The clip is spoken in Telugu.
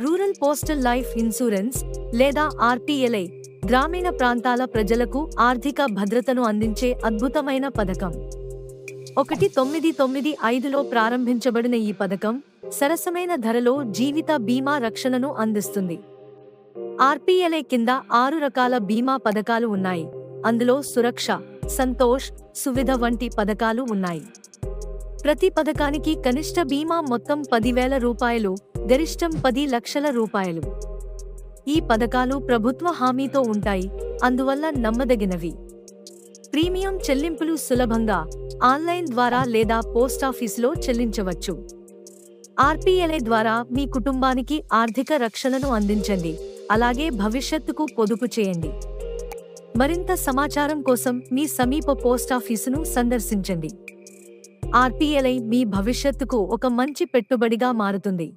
రూరల్ పోస్టల్ లైఫ్ ఇన్సూరెన్స్ లేదా ఆర్పీఎల్ఐ గ్రామీణ ప్రాంతాల ప్రజలకు ఆర్థిక భద్రతను అందించే అద్భుతమైన పథకం. 1995లో ప్రారంభించబడిన ఈ పథకం సరసమైన ధరలో జీవిత బీమా రక్షణను అందిస్తుంది. ఆర్పీఎల్ఐ కింద 6 రకాల బీమా పథకాలు ఉన్నాయి. అందులో సురక్ష, సంతోష్, సువిధ వంటి పథకాలు ఉన్నాయి. ప్రతి పథకానికి కనిష్ట బీమా మొత్తం 10,000 రూపాయలు, గరిష్టం 10 లక్షల రూపాయలు. ఈ పథకాలు ప్రభుత్వ హామీతో ఉంటాయి, అందువల్ల నమ్మదగినవి. ప్రీమియం చెల్లింపులు సులభంగా ఆన్లైన్ ద్వారా లేదా పోస్టాఫీసులో చెల్లించవచ్చు. ఆర్పీఎల్ఐ ద్వారా మీ కుటుంబానికి ఆర్థిక రక్షణను అందించండి, అలాగే భవిష్యత్తుకు పొదుపు చేయండి. మరింత సమాచారం కోసం మీ సమీప పోస్టాఫీసును సందర్శించండి. ఆర్పీఎల్ఐ మీ భవిష్యత్తుకు ఒక మంచి పెట్టుబడిగా మారుతుంది.